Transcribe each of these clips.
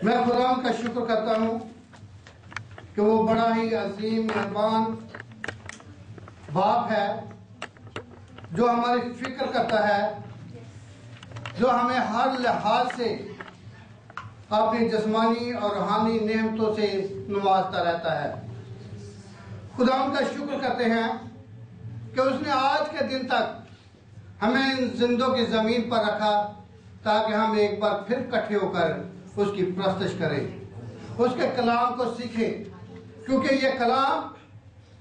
मैं खुदा का शुक्र करता हूँ कि वो बड़ा ही अजीम मेहरबान बाप है जो हमारी फिक्र करता है, जो हमें हर लिहाज से अपनी जिस्मानी और रूहानी नेमतों से नवाजता रहता है। खुदा का शुक्र करते हैं कि उसने आज के दिन तक हमें इन जिंदों की जमीन पर रखा ताकि हम एक बार फिर इकट्ठे होकर उसकी प्रस्तश करें, उसके कलाम को सीखें, क्योंकि ये कलाम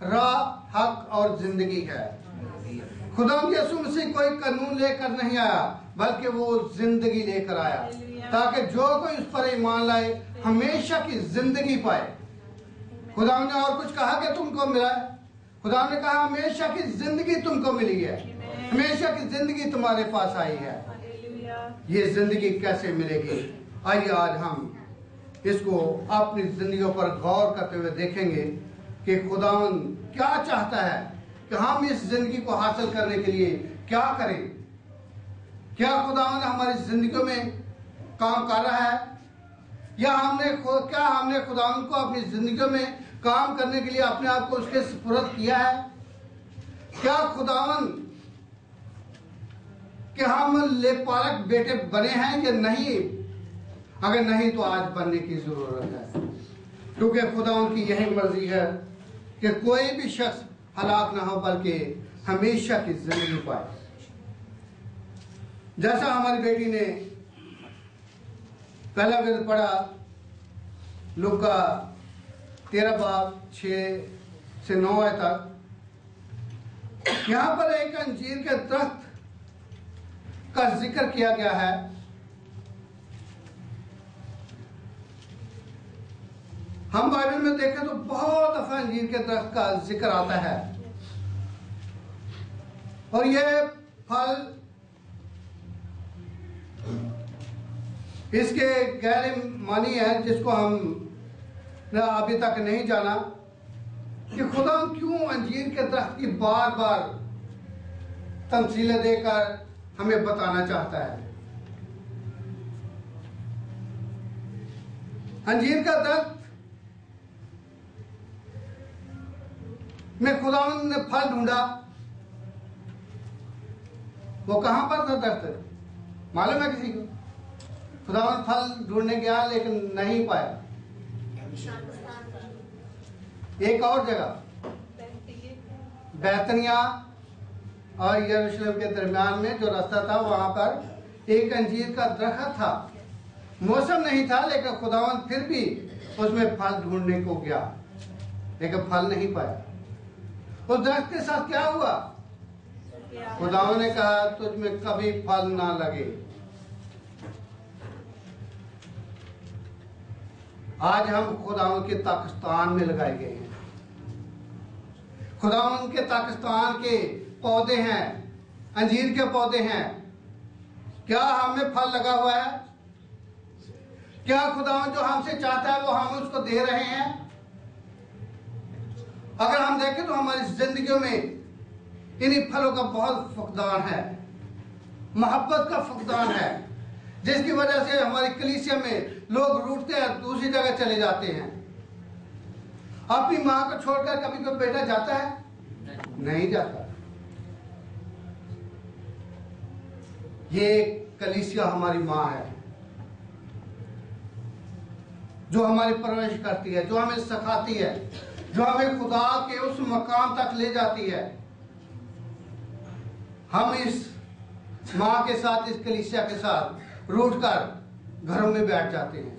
राह, हक और जिंदगी है। खुदा यीशु मसीह कोई कानून लेकर नहीं आया बल्कि वो जिंदगी लेकर आया ताकि जो कोई उस पर ईमान लाए हमेशा की जिंदगी पाए। खुदा ने और कुछ कहा कि तुमको मिला है? खुदा ने कहा हमेशा की जिंदगी तुमको मिली है, हमेशा की जिंदगी तुम्हारे पास आई है। ये जिंदगी कैसे मिलेगी? आइए आज हम इसको अपनी जिंदगियों पर गौर करते हुए देखेंगे कि खुदावन क्या चाहता है कि हम इस जिंदगी को हासिल करने के लिए क्या करें। क्या खुदावन हमारी जिंदगियों में काम कर रहा है या हमने खुदावन को अपनी जिंदगियों में काम करने के लिए अपने आप को उसके सुपुर्द किया है? क्या खुदावन कि हम लेपालक बेटे बने हैं या नहीं? अगर नहीं तो आज बनने की जरूरत है, क्योंकि खुदा उनकी यही मर्जी है कि कोई भी शख्स हलाक ना हो बल्कि हमेशा की जिंदगी पाए। जैसा हमारी बेटी ने पहला वेद पढ़ा, लूका 13:6 से 9 तक, यहां पर एक अंजीर के दरख्त का जिक्र किया गया है। हम बाइबल में देखें तो बहुत दफा अंजीर के दरख्त का जिक्र आता है और यह फल इसके गहरे मानी है जिसको हम अभी तक नहीं जाना कि खुदा क्यों अंजीर के दरख्त की बार बार तमसीलें देकर हमें बताना चाहता है। अंजीर का दरख्त में खुदावन ने फल ढूंढा, वो कहां पर था दरख्त मालूम है किसी को? खुदावन फल ढूंढने गया लेकिन नहीं पाया। एक और जगह बैतनिया और यरूशलेम के दरमियान में जो रास्ता था वहां पर एक अंजीर का दरख्त था। मौसम नहीं था लेकिन खुदावन फिर भी उसमें फल ढूंढने को गया लेकिन फल नहीं पाया। उस दरख्त के साथ क्या हुआ? खुदावन ने कहा तुझ में कभी फल ना लगे। आज हम खुदावन के पाकिस्तान में लगाए गए हैं। खुदावन के पाकिस्तान के पौधे हैं, अंजीर के पौधे हैं। क्या हमें फल लगा हुआ है? क्या खुदावन जो हमसे चाहता है वो हम उसको दे रहे हैं? अगर हम देखें तो हमारी जिंदगियों में इन्हीं फलों का बहुत फुकदान है, मोहब्बत का फुकदान है, जिसकी वजह से हमारी कलीसिया में लोग रूठते हैं, दूसरी जगह चले जाते हैं। अपनी मां को छोड़कर कभी कोई बेटा जाता है? नहीं जाता। ये कलीसिया हमारी मां है जो हमारी परवरिश करती है, जो हमें सिखाती है, जो हमें खुदा के उस मकाम तक ले जाती है। हम इस मां के साथ, इस कलीसिया के साथ रूठ कर घरों में बैठ जाते हैं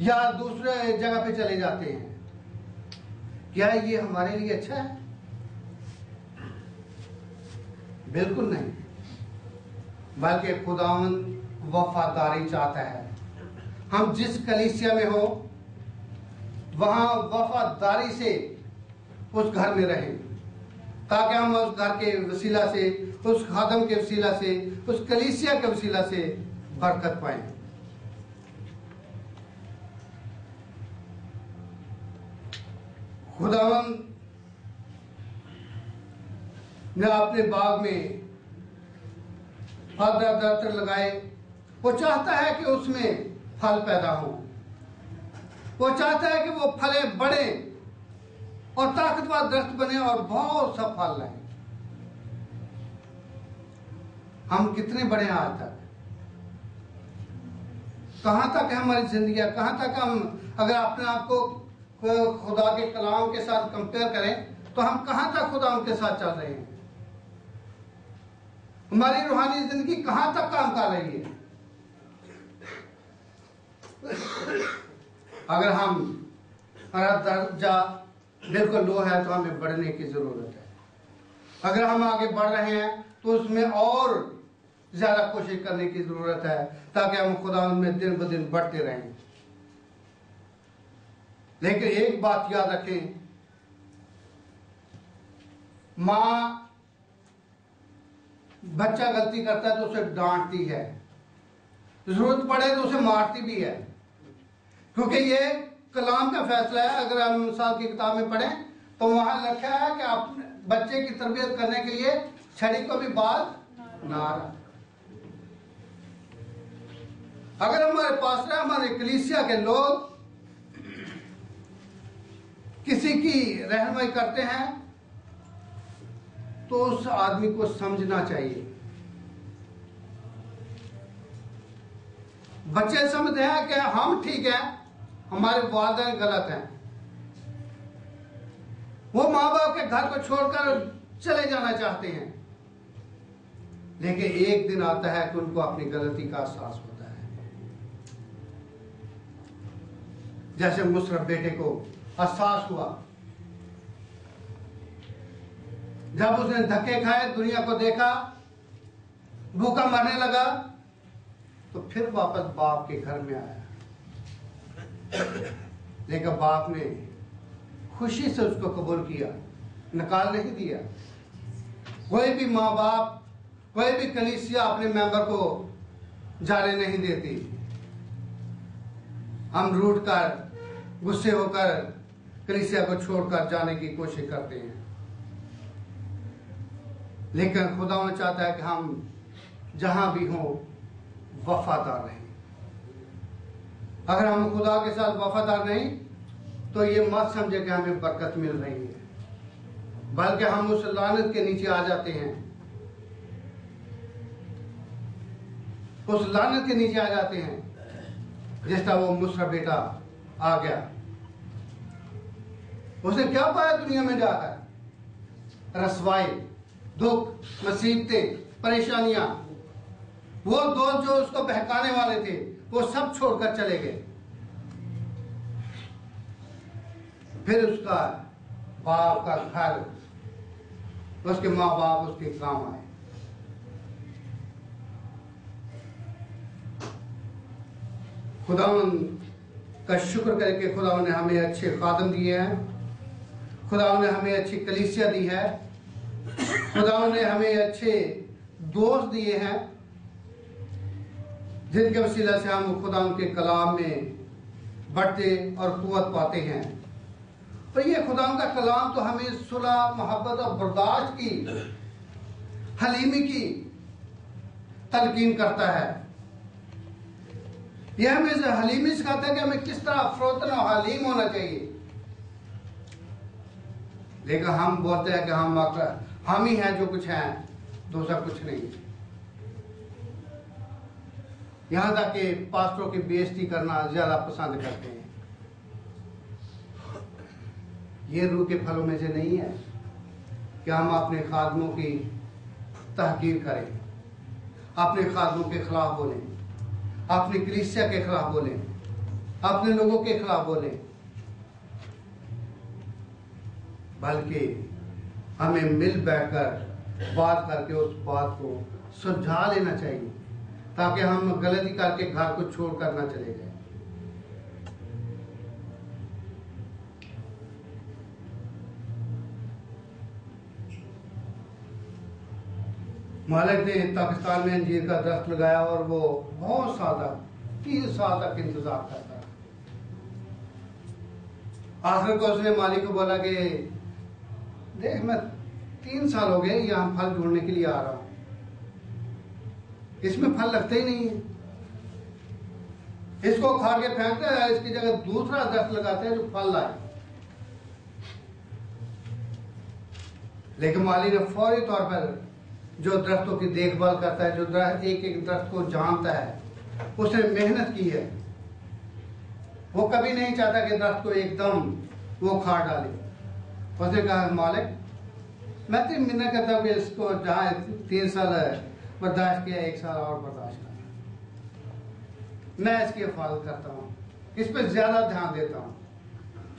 या दूसरे जगह पे चले जाते हैं। क्या ये हमारे लिए अच्छा है? बिल्कुल नहीं, बल्कि खुदावन वफादारी चाहता है। हम जिस कलीसिया में हो वहां वफादारी से उस घर में रहें ताकि हम उस घर के वसीला से, उस खादम के वसीला से, उस कलीसिया के वसीला से बरकत पाएं। खुदावन ने अपने बाग में फल दरख्त लगाए। वो चाहता है कि उसमें फल पैदा हो। वो चाहता है कि वो फले बढ़े और ताकतवर दरख्त बने और बहुत सा फल लाए। हम कितने बड़े हैं आज तक? कहां तक है हमारी जिंदगी? कहां तक हम, अगर अपने आप को खुदा के कलाम के साथ कंपेयर करें तो हम कहां तक खुदा उनके साथ चल रहे हैं? हमारी रूहानी जिंदगी कहां तक काम कर रही है? अगर हमारा दर्जा बिल्कुल लो है तो हमें बढ़ने की जरूरत है। अगर हम आगे बढ़ रहे हैं तो उसमें और ज्यादा कोशिश करने की जरूरत है ताकि हम खुदा में दिन ब दिन बढ़ते रहें। लेकिन एक बात याद रखें, मां बच्चा गलती करता है तो उसे डांटती है, जरूरत पड़े तो उसे मारती भी है, क्योंकि ये कलाम का फैसला है। अगर हम मिसाल की किताब में पढ़ें तो वहां लिखा है कि अपने बच्चे की तरबियत करने के लिए छड़ी को भी बाल ना रख। अगर हमारे पास हमारे कलीसिया के लोग किसी की रहनुमाई करते हैं तो उस आदमी को समझना चाहिए। बच्चे समझते हैं कि हम ठीक हैं, हमारे वालिदैन गलत हैं। वो माँ बाप के घर को छोड़कर चले जाना चाहते हैं, लेकिन एक दिन आता है कि उनको अपनी गलती का एहसास होता है। जैसे मुशर्रफ बेटे को एहसास हुआ जब उसने धक्के खाए, दुनिया को देखा, भूखा मरने लगा, तो फिर वापस बाप के घर में आया। लेकिन बाप ने खुशी से उसको कबूल किया, नकार नहीं दिया। कोई भी माँ बाप, कोई भी कलीसिया अपने मेंबर को जाने नहीं देती। हम रूठ कर, गुस्से होकर कलीसिया को छोड़कर जाने की कोशिश करते हैं, लेकिन खुदा चाहता है कि हम जहां भी हों वफादार रहें। अगर हम खुदा के साथ वफादार नहीं तो ये मत समझे कि हमें बरकत मिल रही है, बल्कि हम उस लानत के नीचे आ जाते हैं। उस लानत के नीचे आ जाते हैं जिस तरह वो मुशर्रफ बेटा आ गया। उसने क्या पाया दुनिया में जाकर? रसवाई, दुख, मुसीबतें, परेशानियां। वो दोस्त जो उसको बहकाने वाले थे वो सब छोड़कर चले गए। फिर उसका बाप का घर, उसके माँ बाप उसके काम आए। खुदावन का शुक्र करके खुदावन ने हमें अच्छे खादम दिए हैं, खुदावन ने हमें अच्छी कलीसिया दी है, खुदावन ने हमें अच्छे दोस्त दिए हैं जिनके वसीला से हम खुदावन के कलाम में बढ़ते और कुव्वत पाते हैं। और ये खुदावन का कलाम तो हमें सुलह, मोहब्बत और बर्दाश्त की, हलीमी की तलकीन करता है। यह हमें हलीमी सिखाता है कि हमें किस तरह फरोतन और हलीम होना चाहिए। लेकिन हम बोलते हैं कि हम ही हैं जो कुछ हैं, दूसरा कुछ नहीं। यहां तक कि पास्टरों की बेइज्जती करना ज्यादा पसंद करते हैं। ये रूह के फलों में से नहीं है कि हम अपने खादमों की तहकीर करें, अपने खादमों के खिलाफ बोलें, अपनी कलीसिया के खिलाफ बोलें, अपने लोगों के खिलाफ बोलें, बल्कि हमें मिल बैठकर बात करके उस बात को सुलझा लेना चाहिए ताकि हम गलती करके घर को छोड़कर ना चले जाए। मालिक ने पाकिस्तान में अंजीर का दरख्त लगाया और वो बहुत साल तक, 30 साल तक इंतजार करता रहा। आखिर को उसने मालिक को बोला कि देख, मैं 3 साल हो गए यहाँ फल ढूंढने के लिए आ रहा हूं, इसमें फल लगते ही नहीं है। इसको उखाड़ के फेंकते हैं, इसकी जगह दूसरा दरख्त लगाते हैं जो फल लाए। लेकिन माली ने फौरी तौर पर जो दरख्तों की देखभाल करता है, जो दरख्त एक एक दरख्त को जानता है, उसने मेहनत की है। वो कभी नहीं चाहता कि दरख्त को एकदम वो उखाड़ डाले। उसने कहा मालिक, मैं 3 महीने कहता हूँ कि इसको जहाँ 3 साल बर्दाश्त किया, 1 साल और बर्दाश्त करना। मैं इसकी हिफाजत करता हूँ, इस पर ज्यादा ध्यान देता हूँ,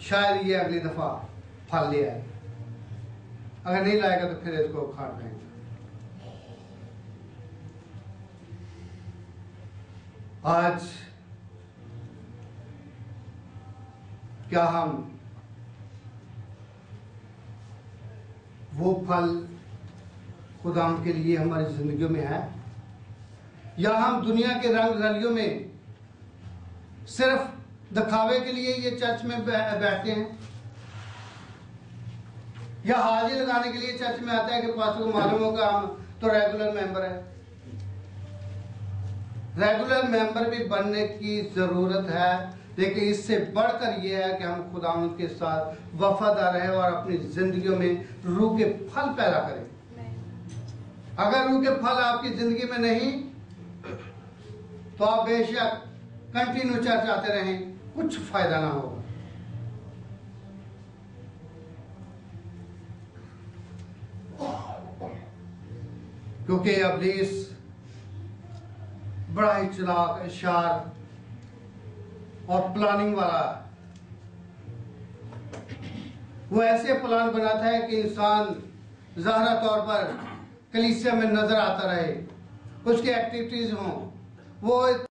शायद ये अगली दफा फल ले आए। अगर नहीं लाएगा तो फिर इसको उखाड़ देंगे। आज क्या हम वो फल खुदाम के लिए हमारी जिंदगियों में है, या हम दुनिया के रंग रलियों में सिर्फ दिखावे के लिए ये चर्च में बैठते हैं, या हाजिरी लगाने के लिए चर्च में आता है कि पास्टर को मालूम होगा हम तो रेगुलर मेंबर है। रेगुलर मेंबर भी बनने की जरूरत है, लेकिन इससे बढ़कर यह है कि हम खुदावंद के साथ वफादार रहे और अपनी जिंदगियों में रूह के फल पैदा करें। अगर रूह के फल आपकी जिंदगी में नहीं, तो आप बेशक कंटिन्यू चर्च आते रहें, कुछ फायदा ना होगा। क्योंकि इब्लीस बड़ा ही चालाक, शार्प और प्लानिंग वाला है। वो ऐसे प्लान बनाता है कि इंसान ज़ाहिरा तौर पर कलीसिया में नजर आता रहे, उसकी एक्टिविटीज हों, वो